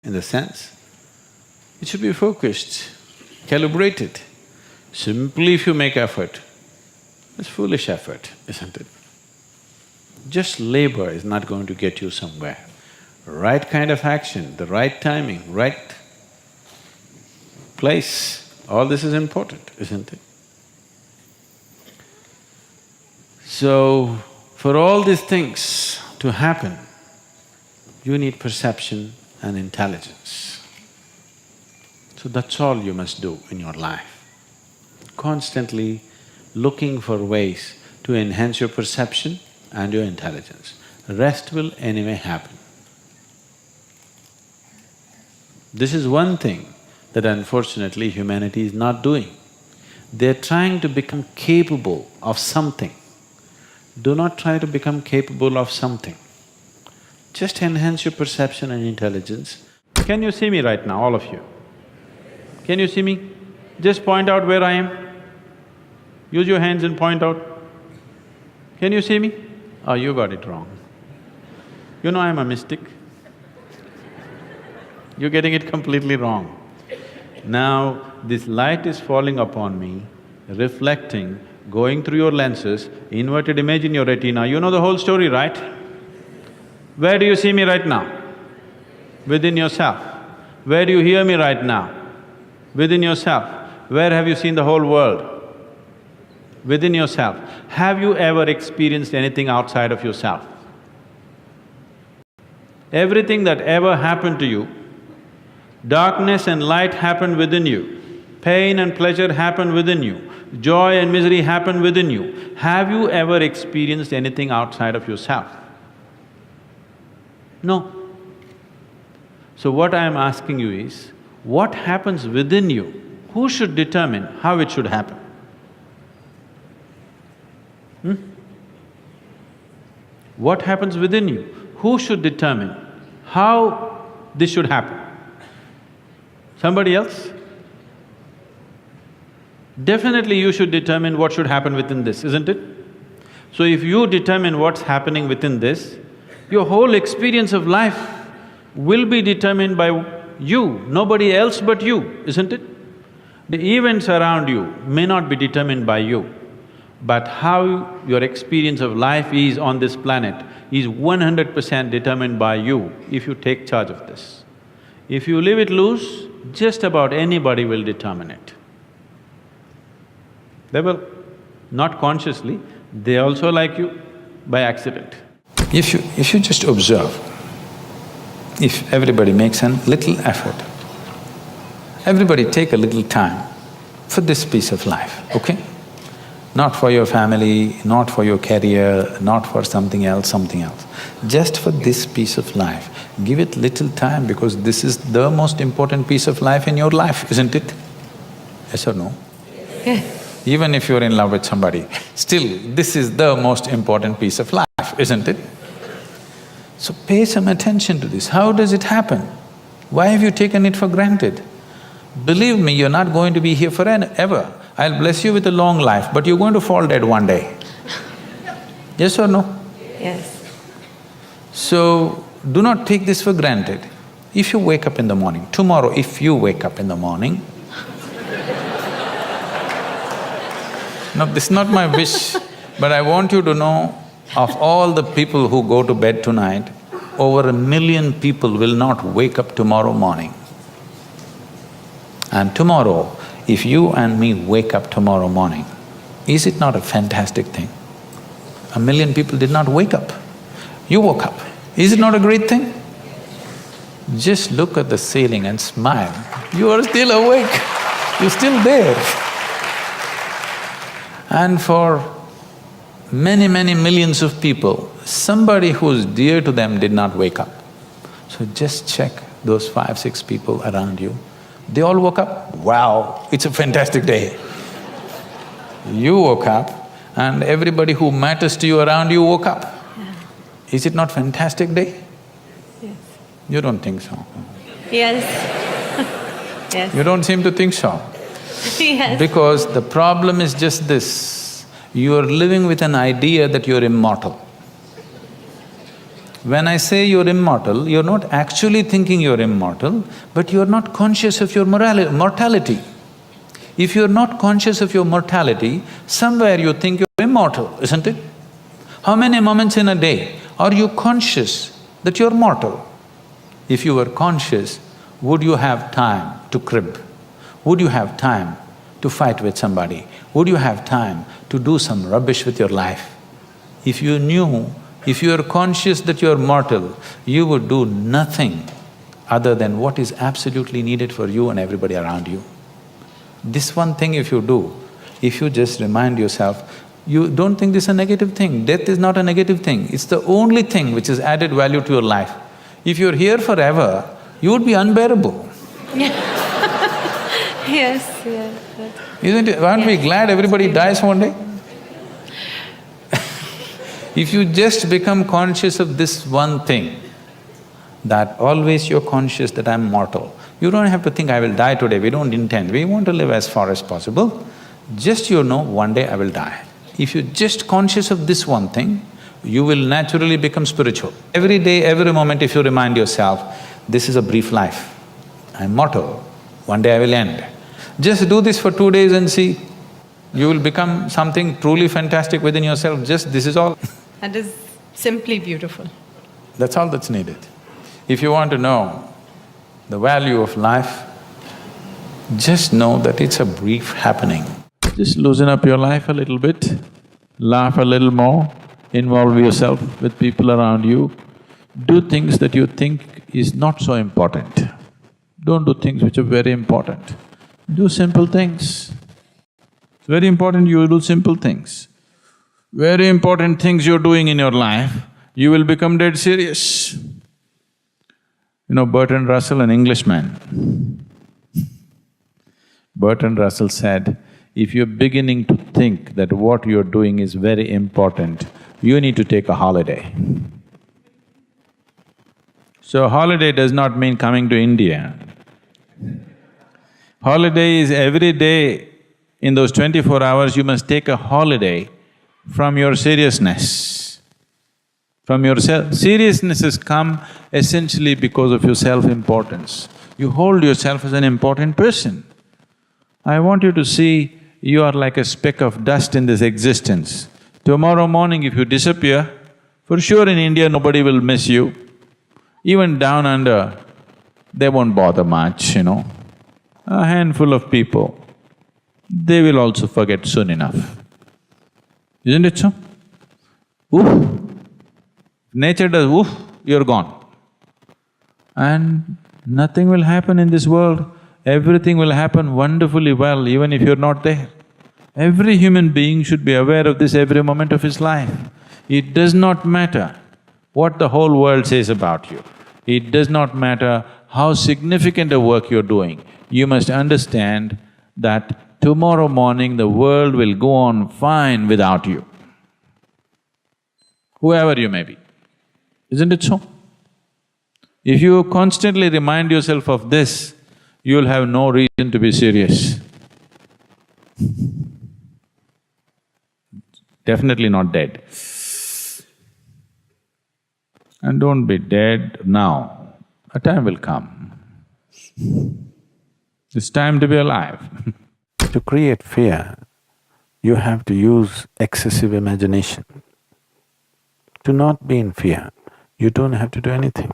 in the sense, it should be focused, calibrated. Simply if you make effort, it's foolish effort, isn't it? Just labor is not going to get you somewhere. Right kind of action, the right timing, right place, all this is important, isn't it? So, for all these things to happen, you need perception and intelligence. So that's all you must do in your life. Constantly looking for ways to enhance your perception and your intelligence. Rest will anyway happen. This is one thing that unfortunately humanity is not doing. They're trying to become capable of something. Do not try to become capable of something. Just enhance your perception and intelligence. Can you see me right now, all of you? Can you see me? Just point out where I am. Use your hands and point out. Can you see me? Oh, you got it wrong. You know I'm a mystic. You're getting it completely wrong. Now, this light is falling upon me, reflecting, going through your lenses, inverted image in your retina, you know the whole story, right? Where do you see me right now? Within yourself. Where do you hear me right now? Within yourself. Where have you seen the whole world? Within yourself. Have you ever experienced anything outside of yourself? Everything that ever happened to you, darkness and light happened within you, pain and pleasure happened within you, joy and misery happened within you. Have you ever experienced anything outside of yourself? No. So what I am asking you is, what happens within you? Who should determine how it should happen? What happens within you? Who should determine how this should happen? Somebody else? Definitely you should determine what should happen within this, isn't it? So if you determine what's happening within this, your whole experience of life will be determined by you, nobody else but you, isn't it? The events around you may not be determined by you, but how your experience of life is on this planet is 100% determined by you if you take charge of this. If you leave it loose, just about anybody will determine it. They will, not consciously, they also like you by accident. If you just observe, if everybody makes a little effort, everybody take a little time for this piece of life, okay? Not for your family, not for your career, not for something else. Just for this piece of life, give it little time because this is the most important piece of life in your life, isn't it? Yes or no? Yes. Even if you're in love with somebody, still this is the most important piece of life, isn't it? So pay some attention to this. How does it happen? Why have you taken it for granted? Believe me, you're not going to be here forever. I'll bless you with a long life, but you're going to fall dead one day. Yes or no? Yes. So, do not take this for granted. If you wake up in the morning, tomorrow if you wake up in the morning… No, this is not my wish, but I want you to know, of all the people who go to bed tonight, over 1 million people will not wake up tomorrow morning. And tomorrow, if you and me wake up tomorrow morning, is it not a fantastic thing? 1 million people did not wake up, you woke up. Is it not a great thing? Just look at the ceiling and smile, you are still awake, you're still there. And for many, many millions of people, somebody who's dear to them did not wake up. So just check those 5, 6 people around you. They all woke up, wow, it's a fantastic day. You woke up and everybody who matters to you around you woke up. Yeah. Is it not fantastic day? Yes. You don't think so? Yes. Yes. You don't seem to think so. Yes. Because the problem is just this, you are living with an idea that you're immortal. When I say you're immortal, you're not actually thinking you're immortal, but you're not conscious of your mortality. If you're not conscious of your mortality, somewhere you think you're immortal, isn't it? How many moments in a day are you conscious that you're mortal? If you were conscious, would you have time to crib? Would you have time to fight with somebody? Would you have time to do some rubbish with your life? If you knew, if you are conscious that you are mortal, you would do nothing other than what is absolutely needed for you and everybody around you. This one thing if you do, if you just remind yourself, you don't think this is a negative thing. Death is not a negative thing, it's the only thing which has added value to your life. If you're here forever, you would be unbearable. Yes, yes. Isn't it? Aren't we glad everybody dies one day? If you just become conscious of this one thing, that always you're conscious that I'm mortal. You don't have to think, I will die today, we don't intend, we want to live as far as possible. Just you know, one day I will die. If you're just conscious of this one thing, you will naturally become spiritual. Every day, every moment if you remind yourself, this is a brief life, I'm mortal, one day I will end. Just do this for 2 days and see, you will become something truly fantastic within yourself, just this is all. That is simply beautiful. That's all that's needed. If you want to know the value of life, just know that it's a brief happening. Just loosen up your life a little bit, laugh a little more, involve yourself with people around you, do things that you think is not so important. Don't do things which are very important. Do simple things. It's very important you do simple things. Very important things you're doing in your life, you will become dead serious. You know, Bertrand Russell, an Englishman, Bertrand Russell said, if you're beginning to think that what you're doing is very important, you need to take a holiday. So holiday does not mean coming to India. Holiday is every day, in those 24 hours you must take a holiday from your seriousness. From your seriousness has come essentially because of your self-importance. You hold yourself as an important person. I want you to see you are like a speck of dust in this existence. Tomorrow morning if you disappear, for sure in India nobody will miss you. Even down under, they won't bother much, you know. A handful of people, they will also forget soon enough. Isn't it so? Oof! Nature does oof, you're gone. And nothing will happen in this world, everything will happen wonderfully well even if you're not there. Every human being should be aware of this every moment of his life. It does not matter what the whole world says about you. It does not matter how significant a work you're doing. You must understand that tomorrow morning the world will go on fine without you, whoever you may be. Isn't it so? If you constantly remind yourself of this, you'll have no reason to be serious. Definitely not dead. And don't be dead now, a time will come. It's time to be alive. To create fear, you have to use excessive imagination. To not be in fear, you don't have to do anything.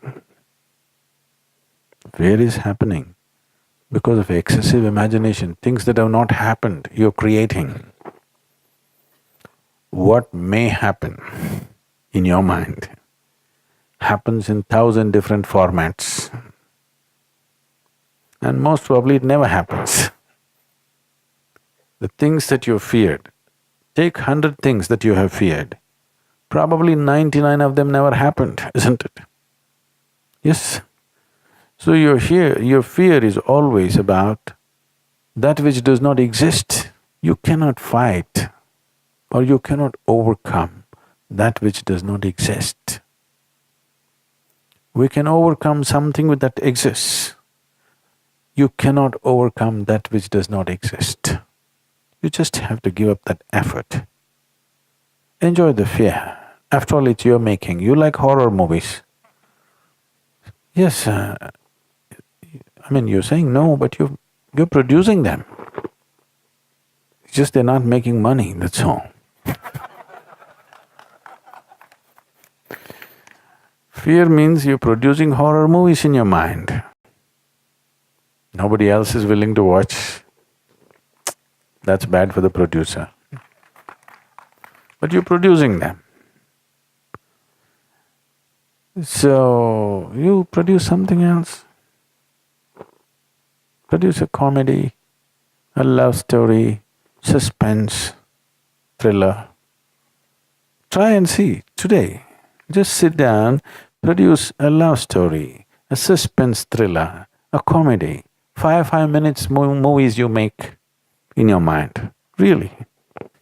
Fear is happening because of excessive imagination, things that have not happened, you're creating. What may happen in your mind happens in 1,000 different formats, and most probably it never happens. The things that you feared, take 100 things that you have feared, probably 99 of them never happened, isn't it? Yes. So your fear is always about that which does not exist. You cannot fight or you cannot overcome that which does not exist. We can overcome something that exists. You cannot overcome that which does not exist. You just have to give up that effort. Enjoy the fear. After all, it's your making. You like horror movies. Yes, I mean, you're saying no, but you're producing them. It's just they're not making money, that's all. Fear means you're producing horror movies in your mind. Nobody else is willing to watch. That's bad for the producer. But you're producing them. So, you produce something else. Produce a comedy, a love story, suspense, thriller. Try and see today. Just sit down, produce a love story, a suspense thriller, a comedy. 5 minutes movies you make in your mind. Really.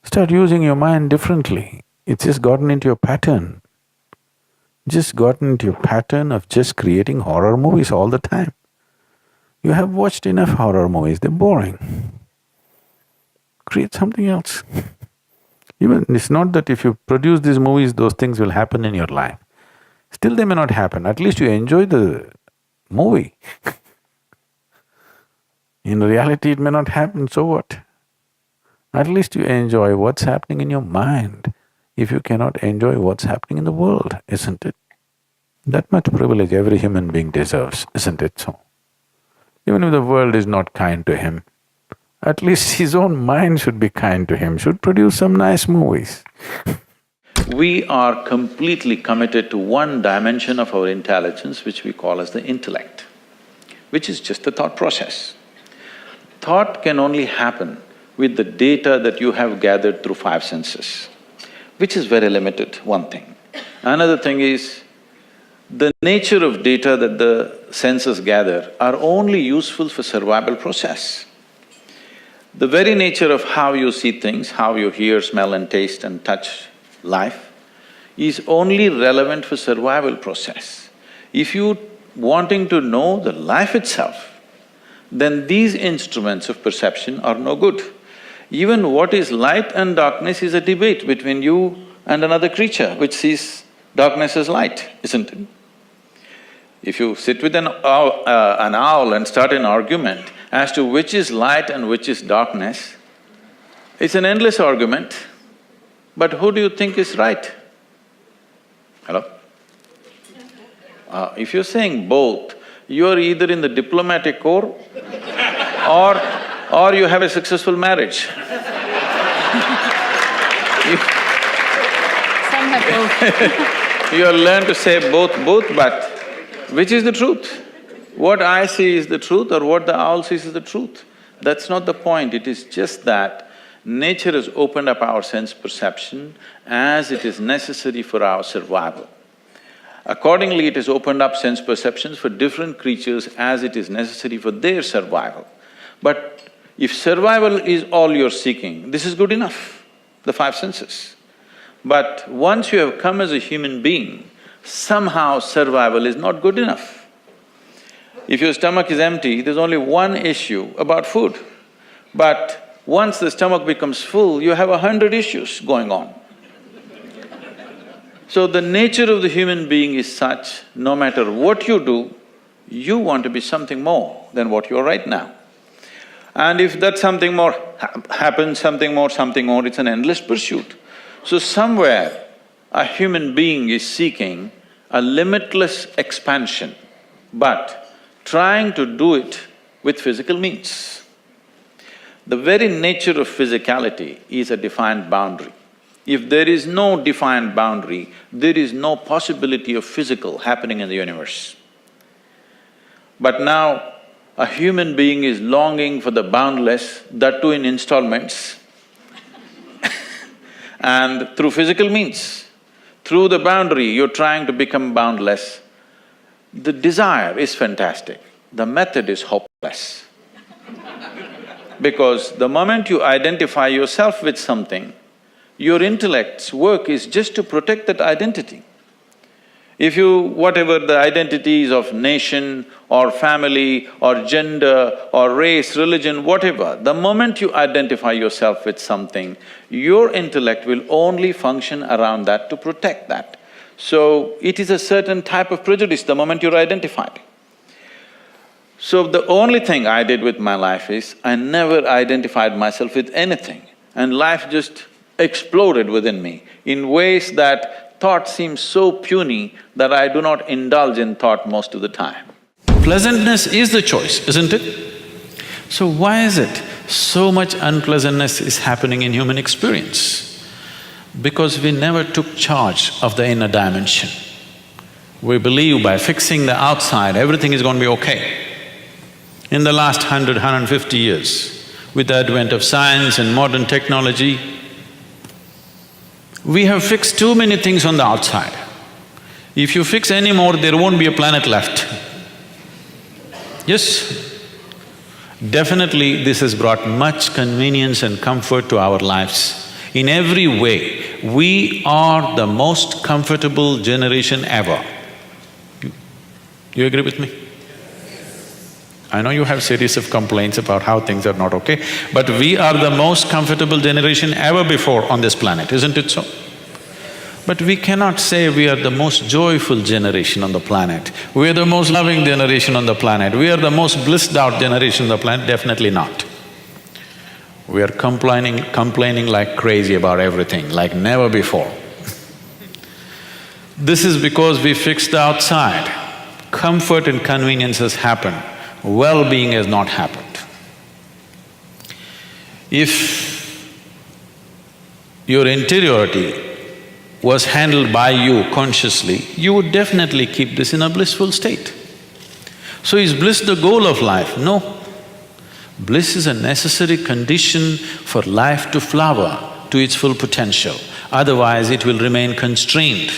Start using your mind differently. It's just gotten into your pattern. Just gotten into your pattern of just creating horror movies all the time. You have watched enough horror movies, they're boring. Create something else. Even it's not that if you produce these movies, those things will happen in your life. Still they may not happen, at least you enjoy the movie. In reality, it may not happen, so what? At least you enjoy what's happening in your mind, if you cannot enjoy what's happening in the world, isn't it? That much privilege every human being deserves, isn't it so? Even if the world is not kind to him, at least his own mind should be kind to him, should produce some nice movies. We are completely committed to one dimension of our intelligence which we call as the intellect, which is just the thought process. Thought can only happen with the data that you have gathered through 5 senses, which is very limited, one thing. Another thing is, the nature of data that the senses gather are only useful for survival process. The very nature of how you see things, how you hear, smell and taste and touch life is only relevant for survival process. If you wanting to know the life itself, then these instruments of perception are no good. Even what is light and darkness is a debate between you and another creature which sees darkness as light, isn't it? If you sit with an owl and start an argument as to which is light and which is darkness, it's an endless argument, but who do you think is right? Hello? If you're saying both, you're either in the diplomatic corps or you have a successful marriage. Some have both. You learn to say both, but which is the truth? What I see is the truth or what the owl sees is the truth? That's not the point, it is just that nature has opened up our sense perception as it is necessary for our survival. Accordingly, it has opened up sense perceptions for different creatures as it is necessary for their survival. But if survival is all you're seeking, this is good enough, the 5 senses. But once you have come as a human being, somehow survival is not good enough. If your stomach is empty, there's only one issue about food. But once the stomach becomes full, you have 100 issues going on. So the nature of the human being is such, no matter what you do, you want to be something more than what you are right now. And if that something more happens, something more, it's an endless pursuit. So somewhere, a human being is seeking a limitless expansion, but trying to do it with physical means. The very nature of physicality is a defined boundary. If there is no defined boundary, there is no possibility of physical happening in the universe. But now, a human being is longing for the boundless, that too in installments and through physical means. Through the boundary, you're trying to become boundless. The desire is fantastic, the method is hopeless. Because the moment you identify yourself with something, your intellect's work is just to protect that identity. If you… whatever the identities of nation or family or gender or race, religion, whatever, the moment you identify yourself with something, your intellect will only function around that to protect that. So, it is a certain type of prejudice the moment you're identified. So, the only thing I did with my life is, I never identified myself with anything, and life just exploded within me in ways that thought seems so puny that I do not indulge in thought most of the time. Pleasantness is the choice, isn't it? So why is it so much unpleasantness is happening in human experience? Because we never took charge of the inner dimension. We believe by fixing the outside, everything is going to be okay. In the last 150 years, with the advent of science and modern technology, we have fixed too many things on the outside. If you fix any more, there won't be a planet left. Yes? Definitely, this has brought much convenience and comfort to our lives. In every way, we are the most comfortable generation ever. You agree with me? I know you have series of complaints about how things are not okay, but we are the most comfortable generation ever before on this planet, isn't it so? But we cannot say we are the most joyful generation on the planet, we are the most loving generation on the planet, we are the most blissed out generation on the planet, definitely not. We are complaining like crazy about everything, like never before. This is because we fixed the outside. Comfort and convenience has happened, well-being has not happened. If your interiority was handled by you consciously, you would definitely keep this in a blissful state. So is bliss the goal of life? No. Bliss is a necessary condition for life to flower to its full potential, otherwise it will remain constrained.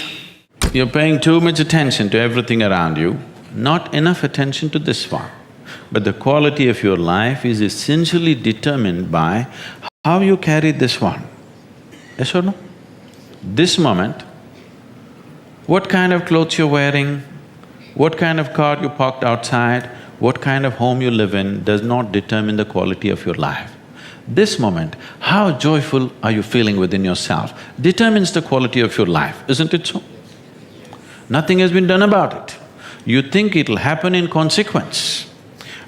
You're paying too much attention to everything around you, not enough attention to this one. But the quality of your life is essentially determined by how you carry this one. Yes or no? This moment, what kind of clothes you're wearing, what kind of car you parked outside, what kind of home you live in does not determine the quality of your life. This moment, how joyful are you feeling within yourself determines the quality of your life, isn't it so? Nothing has been done about it. You think it'll happen in consequence,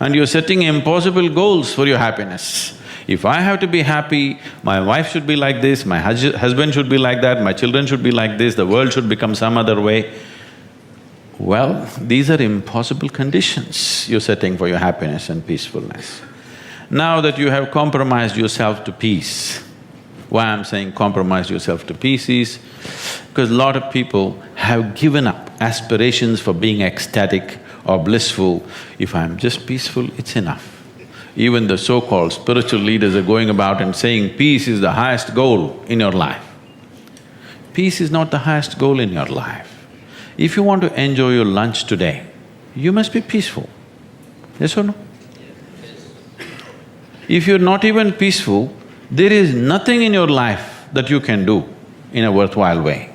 and you're setting impossible goals for your happiness. If I have to be happy, my wife should be like this, my husband should be like that, my children should be like this, the world should become some other way. Well, these are impossible conditions you're setting for your happiness and peacefulness. Now that you have compromised yourself to peace, why I'm saying compromise yourself to peace is because a lot of people have given up aspirations for being ecstatic or blissful. If I'm just peaceful, it's enough. Even the so-called spiritual leaders are going about and saying peace is the highest goal in your life. Peace is not the highest goal in your life. If you want to enjoy your lunch today, you must be peaceful. Yes or no? If you're not even peaceful, there is nothing in your life that you can do in a worthwhile way.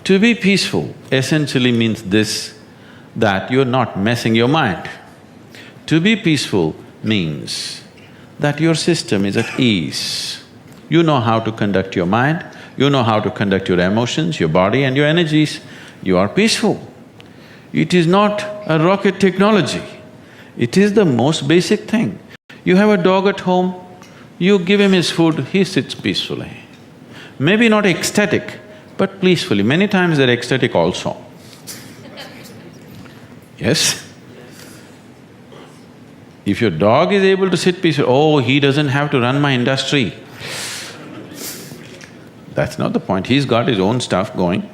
To be peaceful essentially means this, that you're not messing your mind. To be peaceful means that your system is at ease. You know how to conduct your mind, you know how to conduct your emotions, your body and your energies. You are peaceful. It is not a rocket technology, it is the most basic thing. You have a dog at home, you give him his food, he sits peacefully. Maybe not ecstatic, but peacefully. Many times they're ecstatic also. Yes? If your dog is able to sit peacefully, oh, he doesn't have to run my industry. That's not the point, he's got his own stuff going.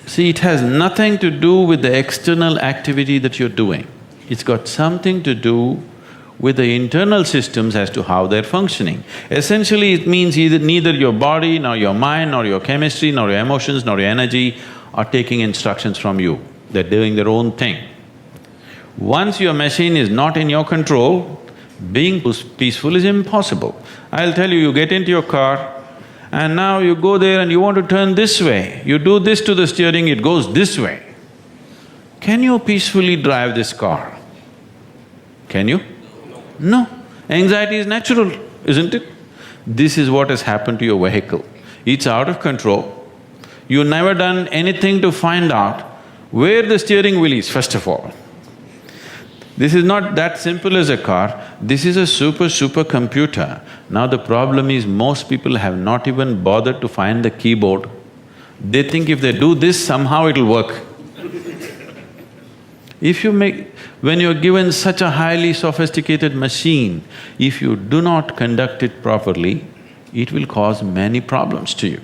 See, it has nothing to do with the external activity that you're doing. It's got something to do with the internal systems as to how they're functioning. Essentially, it means neither your body, nor your mind, nor your chemistry, nor your emotions, nor your energy are taking instructions from you. They're doing their own thing. Once your machine is not in your control, being peaceful is impossible. I'll tell you, you get into your car, and now you go there and you want to turn this way, you do this to the steering, it goes this way. Can you peacefully drive this car? Can you? No. Anxiety is natural, isn't it? This is what has happened to your vehicle. It's out of control. You never done anything to find out where the steering wheel is, first of all. This is not that simple as a car, this is a super computer. Now the problem is most people have not even bothered to find the keyboard. They think if they do this, somehow it'll work. When you're given such a highly sophisticated machine, if you do not conduct it properly, it will cause many problems to you.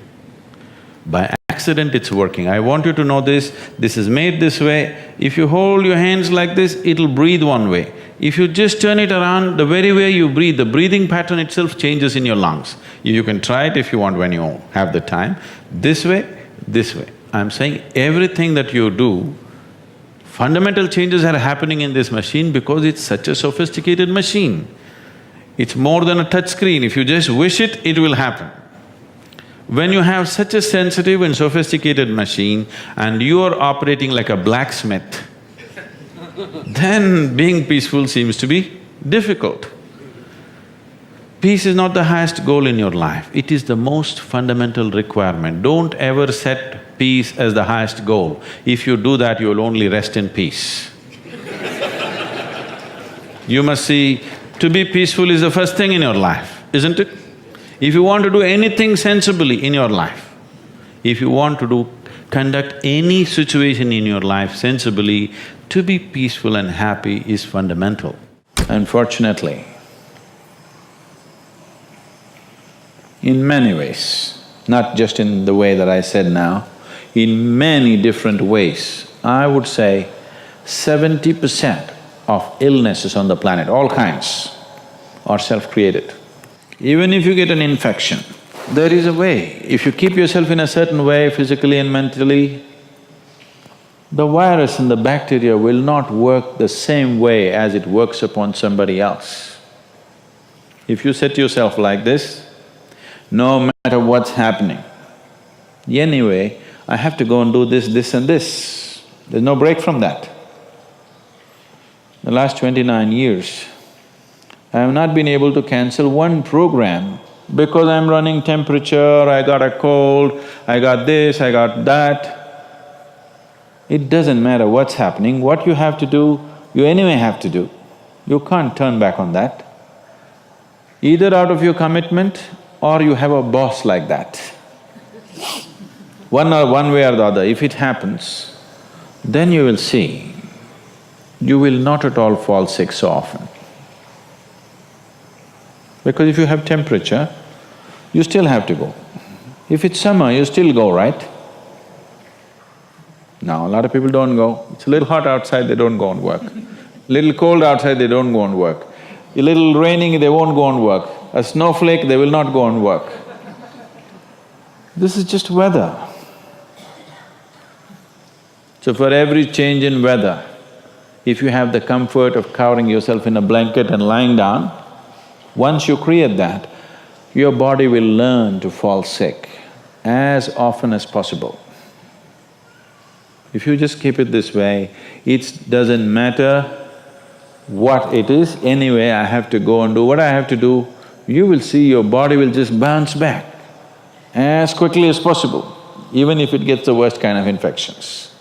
By accident it's working. I want you to know this is made this way. If you hold your hands like this, it'll breathe one way. If you just turn it around, the very way you breathe, the breathing pattern itself changes in your lungs. You can try it if you want when you have the time. This way, this way. I'm saying everything that you do, fundamental changes are happening in this machine because it's such a sophisticated machine. It's more than a touch screen. If you just wish it, it will happen. When you have such a sensitive and sophisticated machine and you are operating like a blacksmith, then being peaceful seems to be difficult. Peace is not the highest goal in your life, it is the most fundamental requirement. Don't ever set peace as the highest goal. If you do that, you will only rest in peace. You must see, to be peaceful is the first thing in your life, isn't it? If you want to do anything sensibly in your life, if you want to conduct any situation in your life sensibly, to be peaceful and happy is fundamental. Unfortunately, in many ways, not just in the way that I said now, in many different ways, I would say 70% of illnesses on the planet, all kinds, are self-created. Even if you get an infection, there is a way. If you keep yourself in a certain way, physically and mentally, the virus and the bacteria will not work the same way as it works upon somebody else. If you set yourself like this, no matter what's happening, anyway, I have to go and do this and this. There's no break from that. The last 29 years, I have not been able to cancel one program because I'm running temperature, I got a cold, I got this, I got that. It doesn't matter what's happening, what you have to do, you anyway have to do. You can't turn back on that. Either out of your commitment or you have a boss like that. One way or the other, if it happens, then you will see, you will not at all fall sick so often. Because if you have temperature, you still have to go. If it's summer, you still go, right? Now, a lot of people don't go. It's a little hot outside, they don't go and work. Little cold outside, they don't go and work. A little raining, they won't go and work. A snowflake, they will not go and work. This is just weather. So for every change in weather, if you have the comfort of covering yourself in a blanket and lying down, once you create that, your body will learn to fall sick as often as possible. If you just keep it this way, it doesn't matter what it is, anyway I have to go and do what I have to do, you will see your body will just bounce back as quickly as possible, even if it gets the worst kind of infections.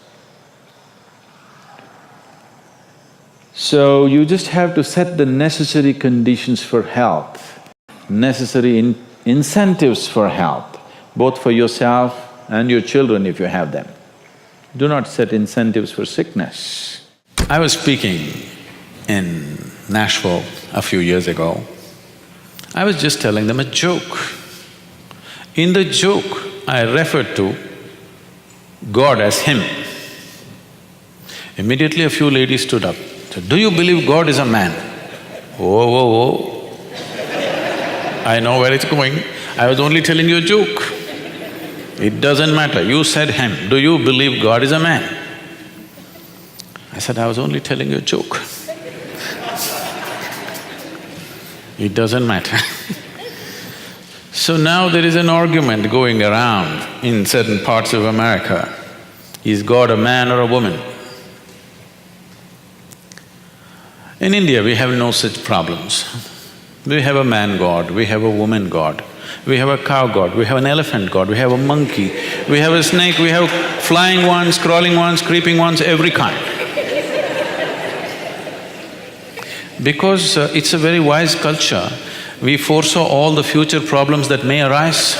So you just have to set the necessary conditions for health, necessary incentives for health, both for yourself and your children if you have them. Do not set incentives for sickness. I was speaking in Nashville a few years ago. I was just telling them a joke. In the joke, I referred to God as Him. Immediately a few ladies stood up, said, "Do you believe God is a man?" Whoa, whoa, whoa. I know where it's going. I was only telling you a joke. It doesn't matter, you said Him, do you believe God is a man? I said, I was only telling you a joke. It doesn't matter. So now there is an argument going around in certain parts of America. Is God a man or a woman? In India, we have no such problems. We have a man god, we have a woman god, we have a cow god, we have an elephant god, we have a monkey, we have a snake, we have flying ones, crawling ones, creeping ones, every kind. Because it's a very wise culture, we foresaw all the future problems that may arise.